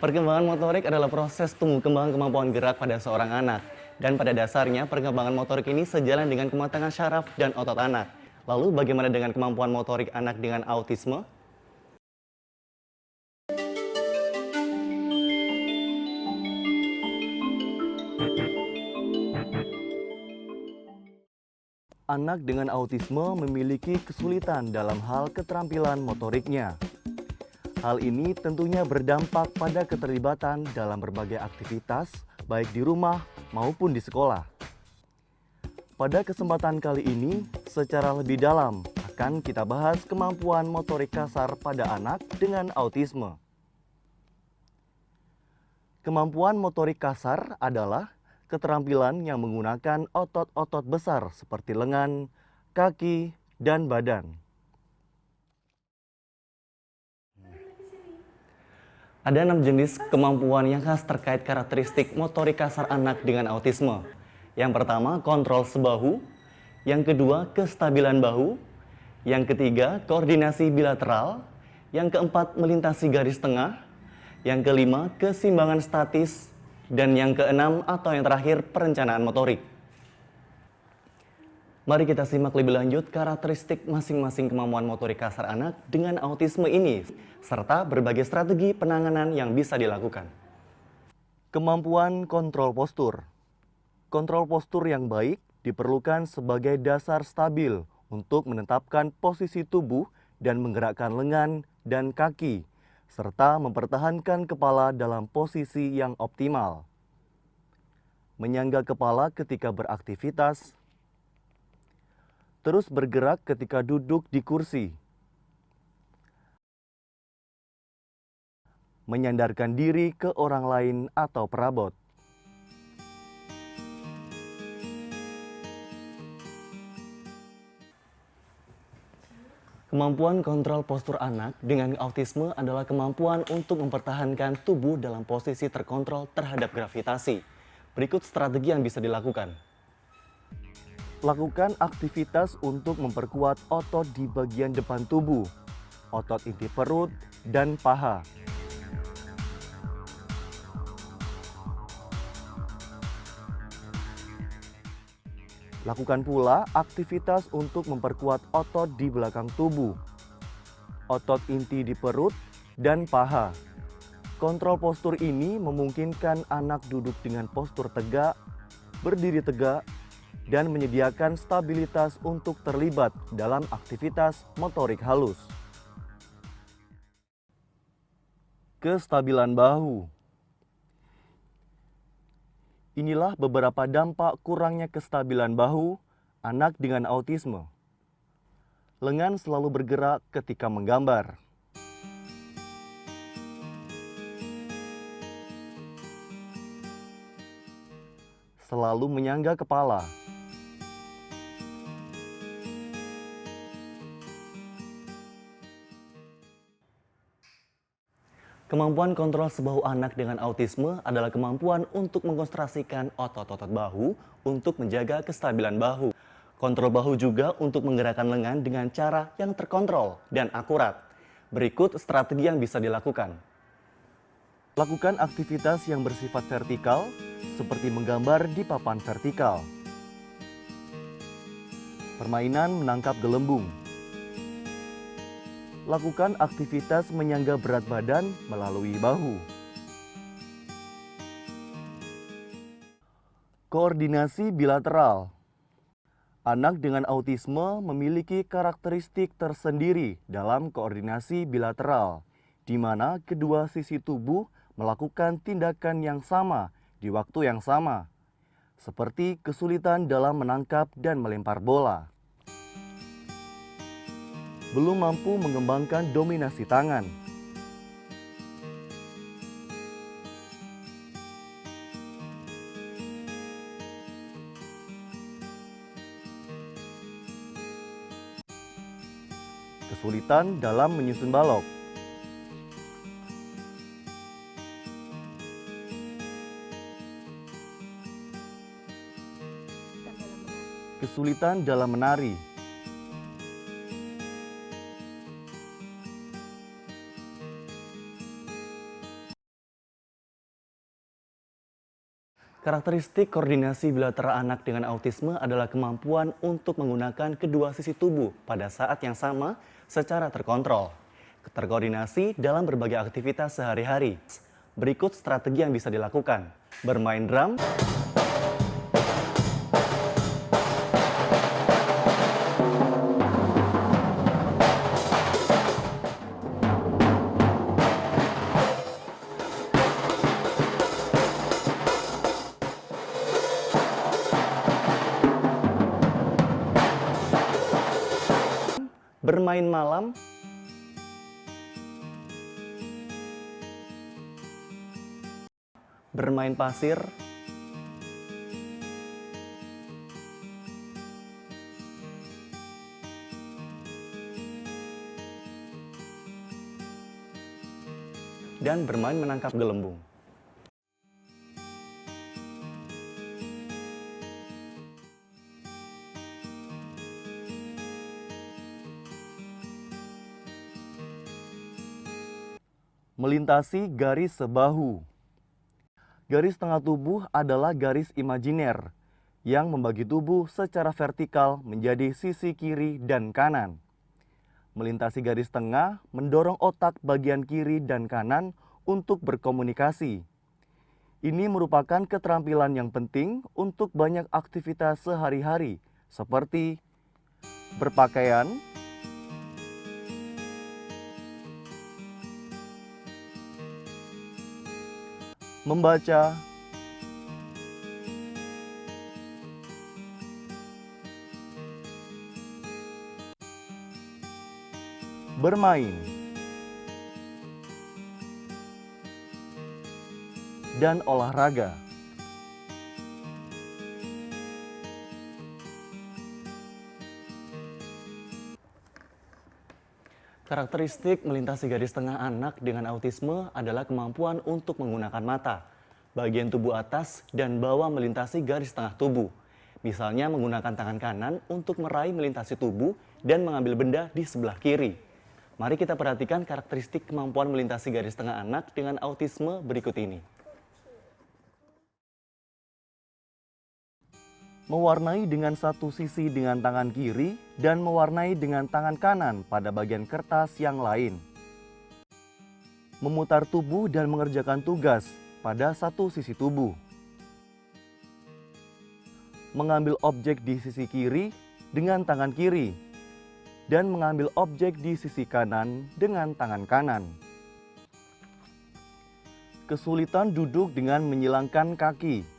Perkembangan motorik adalah proses tumbuh kembang kemampuan gerak pada seorang anak. Dan pada dasarnya, perkembangan motorik ini sejalan dengan kematangan syaraf dan otot anak. Lalu bagaimana dengan kemampuan motorik anak dengan autisme? Anak dengan autisme memiliki kesulitan dalam hal keterampilan motoriknya. Hal ini tentunya berdampak pada keterlibatan dalam berbagai aktivitas, baik di rumah maupun di sekolah. Pada kesempatan kali ini, secara lebih dalam akan kita bahas kemampuan motorik kasar pada anak dengan autisme. Kemampuan motorik kasar adalah keterampilan yang menggunakan otot-otot besar seperti lengan, kaki, dan badan. Ada 6 jenis kemampuan yang khas terkait karakteristik motorik kasar anak dengan autisme. Yang pertama, kontrol sebahu. Yang kedua, kestabilan bahu. Yang ketiga, koordinasi bilateral. Yang keempat, melintasi garis tengah. Yang kelima, keseimbangan statis. Dan yang keenam atau yang terakhir, perencanaan motorik. Mari kita simak lebih lanjut karakteristik masing-masing kemampuan motorik kasar anak dengan autisme ini, serta berbagai strategi penanganan yang bisa dilakukan. Kemampuan kontrol postur. Kontrol postur yang baik diperlukan sebagai dasar stabil untuk menetapkan posisi tubuh dan menggerakkan lengan dan kaki, serta mempertahankan kepala dalam posisi yang optimal. Menyangga kepala ketika beraktivitas, terus bergerak ketika duduk di kursi. Menyandarkan diri ke orang lain atau perabot. Kemampuan kontrol postur anak dengan autisme adalah kemampuan untuk mempertahankan tubuh dalam posisi terkontrol terhadap gravitasi. Berikut strategi yang bisa dilakukan. Lakukan aktivitas untuk memperkuat otot di bagian depan tubuh, otot inti perut, dan paha. Lakukan pula aktivitas untuk memperkuat otot di belakang tubuh, otot inti di perut, dan paha. Kontrol postur ini memungkinkan anak duduk dengan postur tegak, berdiri tegak, dan menyediakan stabilitas untuk terlibat dalam aktivitas motorik halus. Kestabilan bahu. Inilah beberapa dampak kurangnya kestabilan bahu anak dengan autisme. Lengan selalu bergerak ketika menggambar. Selalu menyangga kepala. Kemampuan kontrol sebahu anak dengan autisme adalah kemampuan untuk mengkonsentrasikan otot-otot bahu untuk menjaga kestabilan bahu. Kontrol bahu juga untuk menggerakkan lengan dengan cara yang terkontrol dan akurat. Berikut strategi yang bisa dilakukan. Lakukan aktivitas yang bersifat vertikal, seperti menggambar di papan vertikal. Permainan menangkap gelembung. Lakukan aktivitas menyangga berat badan melalui bahu. Koordinasi bilateral. Anak dengan autisme memiliki karakteristik tersendiri dalam koordinasi bilateral, di mana kedua sisi tubuh melakukan tindakan yang sama di waktu yang sama, seperti kesulitan dalam menangkap dan melempar bola. Belum mampu mengembangkan dominasi tangan. Kesulitan dalam menyusun balok. Kesulitan dalam menari. Karakteristik koordinasi bilateral anak dengan autisme adalah kemampuan untuk menggunakan kedua sisi tubuh pada saat yang sama secara terkontrol. Terkoordinasi dalam berbagai aktivitas sehari-hari. Berikut strategi yang bisa dilakukan. Bermain drum, bermain malam, bermain pasir, dan bermain menangkap gelembung. Melintasi garis sebahu. Garis tengah tubuh adalah garis imajiner yang membagi tubuh secara vertikal menjadi sisi kiri dan kanan. Melintasi garis tengah mendorong otak bagian kiri dan kanan untuk berkomunikasi. Ini merupakan keterampilan yang penting untuk banyak aktivitas sehari-hari seperti berpakaian, membaca, bermain, dan olahraga. Karakteristik melintasi garis tengah anak dengan autisme adalah kemampuan untuk menggunakan mata, bagian tubuh atas dan bawah melintasi garis tengah tubuh. Misalnya menggunakan tangan kanan untuk meraih melintasi tubuh dan mengambil benda di sebelah kiri. Mari kita perhatikan karakteristik kemampuan melintasi garis tengah anak dengan autisme berikut ini. Mewarnai dengan satu sisi dengan tangan kiri dan mewarnai dengan tangan kanan pada bagian kertas yang lain. Memutar tubuh dan mengerjakan tugas pada satu sisi tubuh. Mengambil objek di sisi kiri dengan tangan kiri dan mengambil objek di sisi kanan dengan tangan kanan. Kesulitan duduk dengan menyilangkan kaki.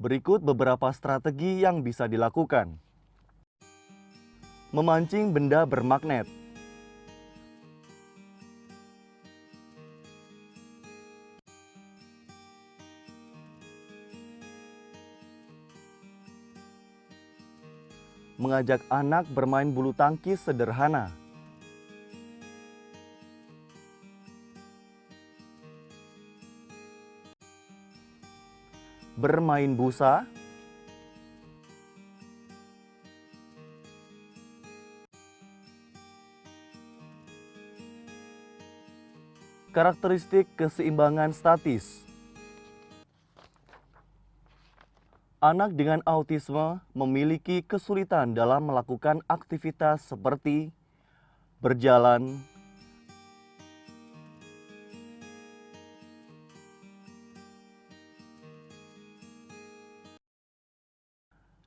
Berikut beberapa strategi yang bisa dilakukan. Memancing benda bermagnet. Mengajak anak bermain bulu tangkis sederhana. Bermain busa, karakteristik keseimbangan statis. Anak dengan autisme memiliki kesulitan dalam melakukan aktivitas seperti berjalan,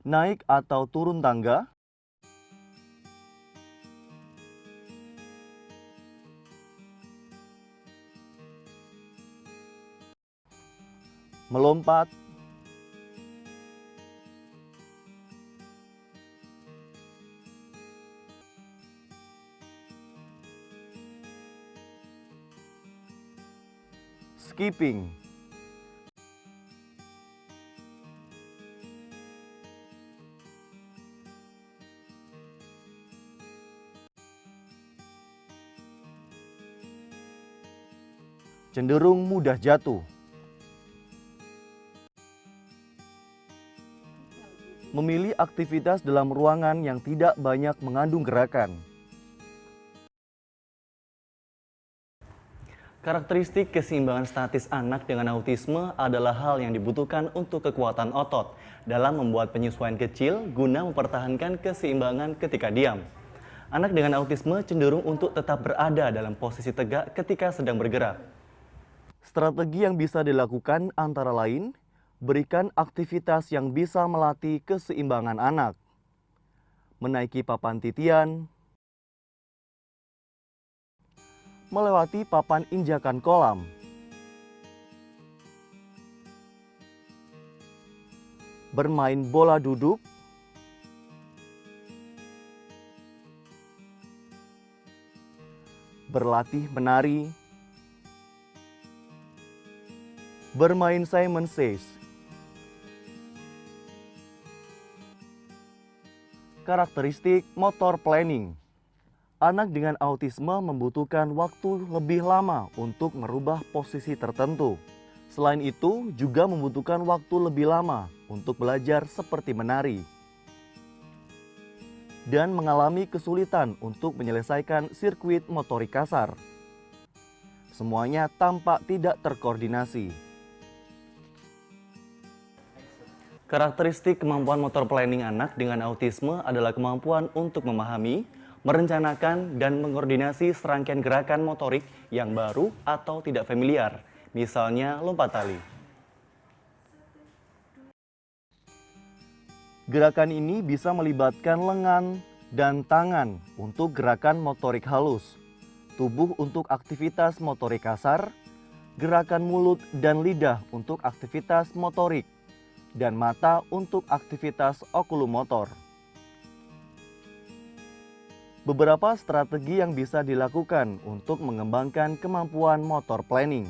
naik atau turun tangga, melompat, skipping, cenderung mudah jatuh, memilih aktivitas dalam ruangan yang tidak banyak mengandung gerakan. Karakteristik keseimbangan statis anak dengan autisme adalah hal yang dibutuhkan untuk kekuatan otot dalam membuat penyesuaian kecil guna mempertahankan keseimbangan ketika diam. Anak dengan autisme cenderung untuk tetap berada dalam posisi tegak ketika sedang bergerak. Strategi yang bisa dilakukan antara lain, berikan aktivitas yang bisa melatih keseimbangan anak. Menaiki papan titian, melewati papan injakan kolam, bermain bola duduk, berlatih menari, bermain Simon Says. Karakteristik motor planning. Anak dengan autisme membutuhkan waktu lebih lama untuk merubah posisi tertentu. Selain itu, juga membutuhkan waktu lebih lama untuk belajar seperti menari. Dan mengalami kesulitan untuk menyelesaikan sirkuit motorik kasar. Semuanya tampak tidak terkoordinasi. Karakteristik kemampuan motor planning anak dengan autisme adalah kemampuan untuk memahami, merencanakan, dan mengkoordinasi serangkaian gerakan motorik yang baru atau tidak familiar, misalnya lompat tali. Gerakan ini bisa melibatkan lengan dan tangan untuk gerakan motorik halus, tubuh untuk aktivitas motorik kasar, gerakan mulut dan lidah untuk aktivitas motorik, dan mata untuk aktivitas okulomotor. Beberapa strategi yang bisa dilakukan untuk mengembangkan kemampuan motor planning.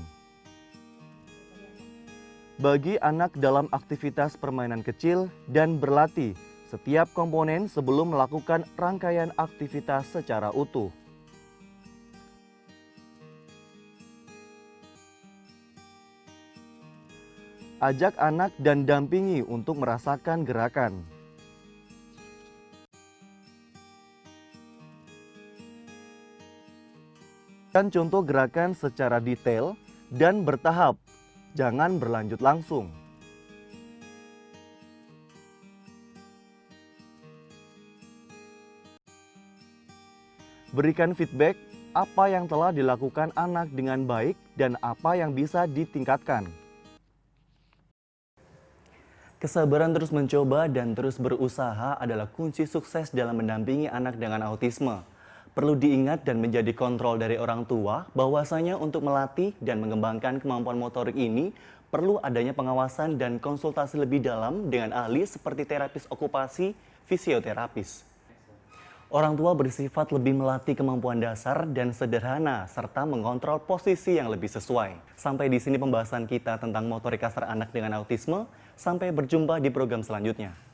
Bagi anak dalam aktivitas permainan kecil dan berlatih setiap komponen sebelum melakukan rangkaian aktivitas secara utuh. Ajak anak dan dampingi untuk merasakan gerakan. Berikan contoh gerakan secara detail dan bertahap, jangan berlanjut langsung. Berikan feedback apa yang telah dilakukan anak dengan baik dan apa yang bisa ditingkatkan. Kesabaran terus mencoba dan terus berusaha adalah kunci sukses dalam mendampingi anak dengan autisme. Perlu diingat dan menjadi kontrol dari orang tua bahwasanya untuk melatih dan mengembangkan kemampuan motorik ini perlu adanya pengawasan dan konsultasi lebih dalam dengan ahli seperti terapis okupasi, fisioterapis. Orang tua bersifat lebih melatih kemampuan dasar dan sederhana serta mengontrol posisi yang lebih sesuai. Sampai di sini pembahasan kita tentang motorik kasar anak dengan autisme. Sampai berjumpa di program selanjutnya.